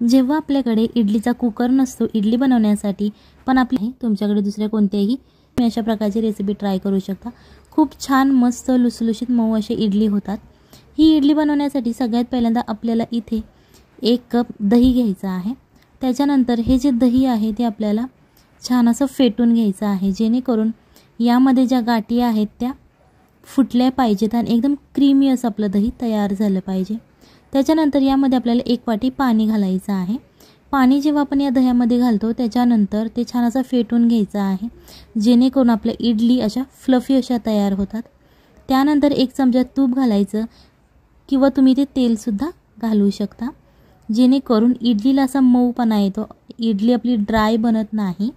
जेव्हा आपल्याकडे इडलीचा कुकर नसतो इडली बनवण्यासाठी, पण तुमच्याकडे दुसरे कोणतेही तुम्ही अशा प्रकारची रेसिपी ट्राय करू शकता। खूप छान मस्त लुसलुशीत मऊ अशी इडली होतात। ही इडली बनवण्यासाठी सगळ्यात पहिल्यांदा आपल्याला इथे 1 कप दही घ्यायचा आहे। त्याच्यानंतर हे जे दही आहे ते आपल्याला छान असं फेटून घ्यायचं आहे, जेणेकरून यामध्ये ज्या गाठी आहेत त्या फुटल्या पाहिजेत आणि एकदम क्रीमी असं आपलं दही तयार झालं पाहिजे। त्याच्यानंतर यामध्ये आपल्याला 1 वाटी पाणी घालायचं आहे। पाणी जेव्हा आपण या दह्यामध्ये घालतो त्याच्यानंतर ते छान असं फेटून घ्यायचं आहे, जेणेकरून आपल्या इडली अशा फ्लफी अशा तयार होतात। त्यानंतर 1 चमचा तूप घालायचं किंवा तुम्ही ते तेल सुद्धा घालू शकता, जेणेकरून इडलीला असा मऊपणा येतो, इडली आपली ड्राय बनत नाही।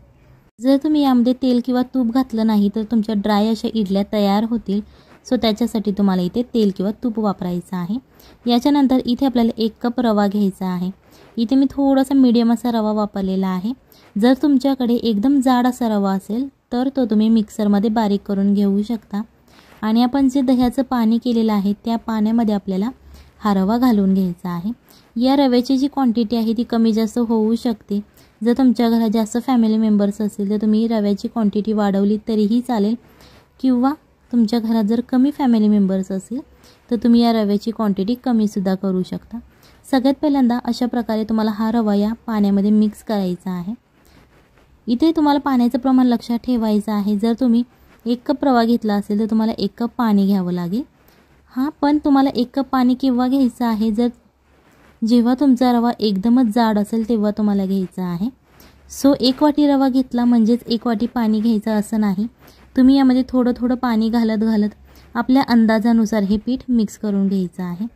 जर तुम्ही यामध्ये तेल किंवा तूप घातलं नाही तर तुमच्या ड्राय अशा इडल्या तयार होतील। सो त्याच्यासाठी तुम्हाला इथे तेल किंवा तूप वापरायचं आहे। याच्यानंतर इथे आपल्याला 1 कप रवा घ्यायचा आहे। इथे मी थोडासा मीडियम असा रवा वापरलेला आहे। जर तुमच्याकडे एकदम जाड असा रवा असेल तर तो तुम्ही मिक्सरमध्ये बारीक करून घेऊ शकता। आणि आपण जे दह्याचं पाणी केलेलं आहे त्या पाण्यामध्ये आपल्याला हा रवा घालून घ्यायचा आहे। या रव्याची जी क्वांटिटी आहे ती कमी जास्त होऊ शकते। जर तुमच्या घरात जास्त फॅमिली मेंबर्स असतील तर तुम्ही रव्याची क्वांटिटी वाढवली तरीही चालेल, किंवा तुमच्या घरात जर कमी फॅमिली मेंबर्स असेल तर तुम्ही या रव्याची क्वांटिटी कमी सुद्धा करू शकता। सगळ्यात पहिल्यांदा अशा प्रकारे तुम्हाला हा रवा या पाण्यामध्ये मिक्स करायचा आहे। इथे तुम्हाला पाण्याचं प्रमाण लक्षात ठेवायचं आहे। जर तुम्ही 1 कप रवा घेतला असेल तर तुम्हाला 1 कप पाणी घ्यावं लागेल। पण तुम्हाला 1 कप पाणी केव्हा घ्यायचं आहे, जर जेव्हा तुमचा रवा एकदमच जाड असेल तेव्हा तुम्हाला घ्यायचा आहे। सो 1 वाटी रवा घेतला म्हणजेच 1 वाटी पाणी घ्यायचं असं नाही। तुम्ही यामध्ये थोडं थोडं पाणी घालत आपल्या अंदाजानुसार हे पीठ मिक्स करून घ्यायचं आहे।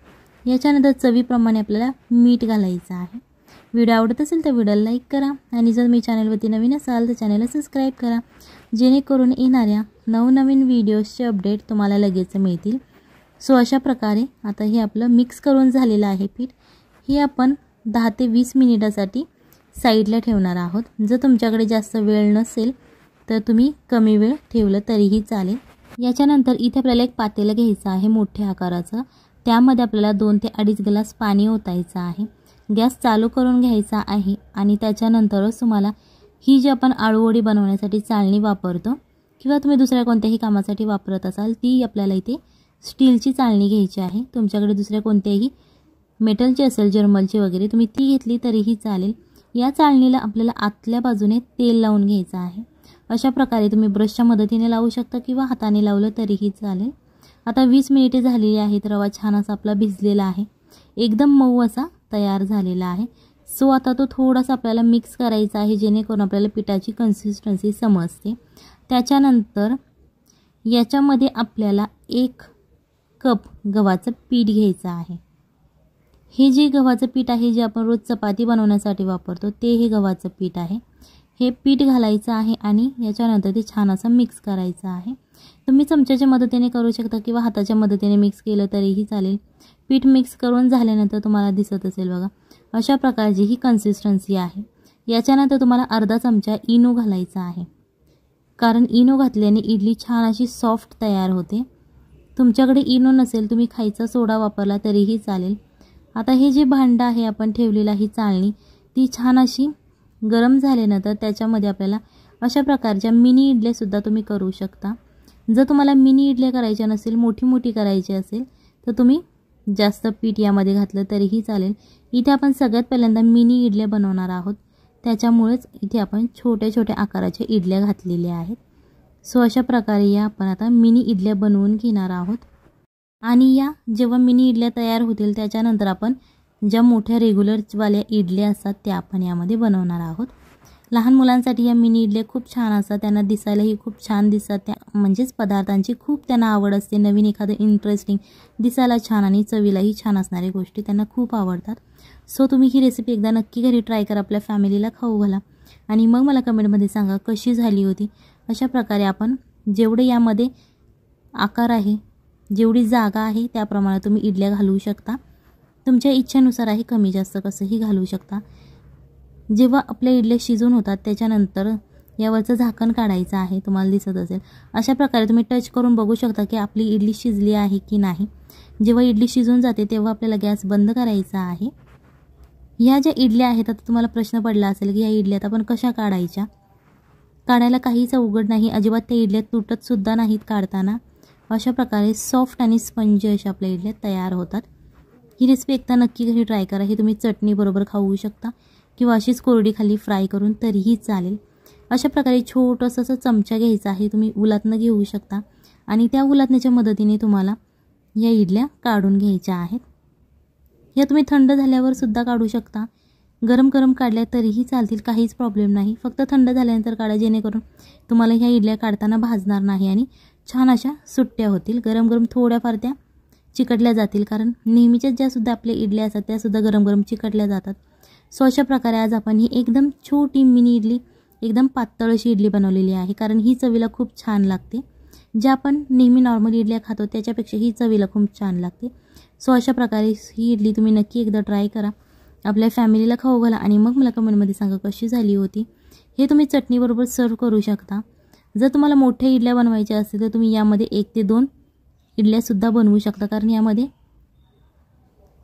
याच्यानंतर चवीप्रमाणे आपल्याला मीठ घालायचं आहे। व्हिडिओ आवडत असेल तर व्हिडिओला लाईक करा आणि जर मी चॅनलवरती नवीन असाल तर चॅनलला सबस्क्राईब करा, जेणेकरून येणाऱ्या नवनवीन व्हिडिओजचे अपडेट तुम्हाला लगेच मिळतील। सो अशा प्रकारे आता हे आपलं मिक्स करून झालेलं आहे पीठ। हे आपण 10 ते 20 मिनिटासाठी साईडला ठेवणार आहोत। जर तुमच्याकडे जास्त वेळ नसेल तर तुम्ही कमी वेळ ठेवलं तरीही चालेल। याच्यानंतर इथे आपल्याला 1 पातेलं घ्यायचं आहे मोठ्या आकाराचं। त्यामध्ये आपल्याला 2 ते 2.5 ग्लास पाणी ओतायचं आहे। गॅस चालू करून घ्यायचा आहे आणि त्याच्यानंतरच तुम्हाला ही जी आपण आळूवडी बनवण्यासाठी चाळणी वापरतो किंवा तुम्ही दुसऱ्या कोणत्याही कामासाठी वापरत असाल ती आपल्याला इथे स्टीलची चाळणी घ्यायची आहे। तुमच्याकडे दुसऱ्या कोणत्याही मेटलची असेल जर्मलची वगैरे तुम्ही ती घेतली तरीही चालेल। या चाळणीला आपल्याला आतल्या बाजूने तेल लावून घ्यायचं आहे। अशा प्रकारे तुम्ही ब्रशच्या मदतीने लावू शकता किंवा हाताने लावलं तरीही चालेल। आता 20 मिनिटे झालेली आहेत। रवा छान असा आपला भिजलेला आहे, एकदम मऊ असा तयार झालेला आहे। सो आता तो थोडासा आपल्याला मिक्स करायचा आहे, जेणेकरून आपल्याला पिठाची कन्सिस्टन्सी समजते। त्याच्यानंतर याच्यामध्ये आपल्याला 1 कप गव्हाचं पीठ घ्यायचं आहे। हे जे गव्हाचं पीठ आहे जे आपण रोज चपाती बनवण्यासाठी वापरतो ते हे गव्हाचं पीठ आहे। हे पीठ घालायचं आहे आणि याच्यानंतर ते छान असं मिक्स करायचं आहे। तुम्ही चमच्याच्या मदतीने करू शकता किंवा हाताच्या मदतीने मिक्स केलं तरीही चालेल। पीठ मिक्स करून झाल्यानंतर तुम्हाला दिसत असेल बघा अशा प्रकारची ही कन्सिस्टन्सी आहे। याच्यानंतर तुम्हाला अर्धा चमचा इनो घालायचा आहे, कारण इनो घातल्याने इडली छान अशी सॉफ्ट तयार होते। तुमच्याकडे इनो नसेल तुम्ही खायचा सोडा वापरला तरीही चालेल। आता हे जे भांडं आहे आपण ठेवलेला ही चाळणी ती छान अशी गरम झाल्यानंतर त्याच्यामध्ये आपल्याला अशा प्रकारच्या मिनी इडल्या सुद्धा तुम्ही करू शकता। जर तुम्हाला मिनी इडल्या करायच्या नसेल, मोठी करायची असेल तर तुम्ही जास्त पीठ यामध्ये घातलं तरीही चालेल। इथे आपण सगळ्यात पहिल्यांदा मिनी इडल्या बनवणार आहोत, त्याच्यामुळेच इथे आपण छोट्या आकाराच्या इडल्या घातलेल्या आहेत। सो अशा प्रकारे या आपण आता मिनी इडल्या बनवून घेणार आहोत। आणि या जेव्हा मिनी इडल्या तयार होतील त्याच्यानंतर आपण ज्या मोठ्या रेग्युलरवाल्या इडल्या असतात त्या आपण यामध्ये बनवणार आहोत। लहान मुलांसाठी या मिनी इडल्या खूप छान असतात, त्यांना दिसायलाही खूप छान दिसतात। त्या म्हणजेच पदार्थांची खूप त्यांना आवड असते, नवीन एखादं इंटरेस्टिंग दिसायला छान आणि चवीलाही छान असणाऱ्या गोष्टी त्यांना खूप आवडतात। सो तुम्ही ही रेसिपी एकदा नक्की घरी ट्राय करा, आपल्या फॅमिलीला खाऊ घाला आणि मग मला कमेंटमध्ये सांगा कशी झाली होती। अशा प्रकारे आपण जेवढे यामध्ये आकार आहे, जेवढी जागा आहे त्याप्रमाणे तुम्ही इडल्या घालू शकता। तुमच्या इच्छेनुसार आहे, कमी जास्त कसंही घालू शकता। जेव्हा आपल्या इडल्या शिजून होतात त्याच्यानंतर यावरचं झाकण काढायचं आहे, तुम्हाला दिसत असेल अशा प्रकारे तुम्ही टच करून बघू शकता की आपली इडली शिजली आहे की नाही। जेव्हा इडली शिजून जाते तेव्हा आपल्याला गॅस बंद करायचा आहे ह्या ज्या इडल्या आहेत, आता तुम्हाला प्रश्न पडला असेल की ह्या इडल्यात आपण कशा काढायच्या. काढायला काहीच अवघड नाही, अजिबात त्या इडल्या तुटतसुद्धा नाहीत काढताना. अशा प्रकारे सॉफ्ट आणि स्पंज अशा आपल्या इडल्या तयार होतात. ही रेसिपी एकदा नक्की घरी ट्राय करा. ही तुम्ही चटणीबरोबर खाऊ शकता किंवा अशीच कोरडी खाली फ्राय करून तरीही चालेल. अशा प्रकारे छोटंसं असं चमचा घ्यायचा आहे, तुम्ही उलातनं घेऊ शकता आणि त्या उलातण्याच्या मदतीने तुम्हाला या इडल्या काढून घ्यायच्या आहेत. या तुम्ही थंड झाल्यावर सुद्धा काढू शकता, गरम गरम काढल्या तरीही चालतील, काहीच प्रॉब्लेम नाही. फक्त थंड झाल्यानंतर काढा, जेणेकरून तुम्हाला ह्या इडल्या काढताना भाजणार नाही आणि छान अशा सुट्ट्या होतील. गरम गरम थोड्याफार त्या चिकटल्या जातील, कारण नेहमीच्या ज्या सुद्धा आपल्या इडल्या असतात त्या सुद्धा गरम गरम चिकटल्या जातात. सो अशा प्रकारे आज आपण ही एकदम छोटी मिनी इडली, एकदम पातळ अशी इडली बनवलेली आहे, कारण ही चवीला खूप छान लागते. ज्या आपण नेहमी नॉर्मल इडल्या खातो त्याच्यापेक्षा ही चवीला खूप छान लागते. सो अशा प्रकारे ही इडली तुम्ही नक्की एकदा ट्राय करा, आपल्या फॅमिलीला खाऊ घाला आणि मग मला कमेंटमध्ये सांगा कशी झाली होती. हे तुम्ही चटणीबरोबर सर्व करू शकता. जर तुम्हाला मोठ्या इडल्या बनवायच्या असतील तर तुम्ही यामध्ये 1 ते 2 इडल्यासुद्धा बनवू शकता, कारण यामध्ये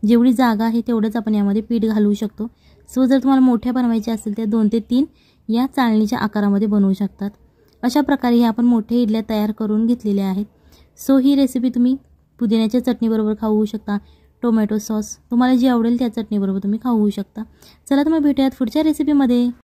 जेवढी जागा आहे तेवढंच आपण यामध्ये पीठ घालू शकतो. सो जर तुम्हाला मोठ्या बनवायच्या असतील तर 2 ते 3 या चाळणीच्या आकारामध्ये बनवू शकतात. अशा प्रकारे हे आपण मोठ्या इडल्या तयार करून घेतलेल्या आहेत. सो ही रेसिपी तुम्ही पुदिन्याच्या चटणीबरोबर खाऊ शकता, टोमॅटो सॉस, तुम्हाला जी आवडेल त्या चटणीबरोबर तुम्ही खाऊ शकता. चला तर मग भेटूयात पुढच्या रेसिपीमध्ये.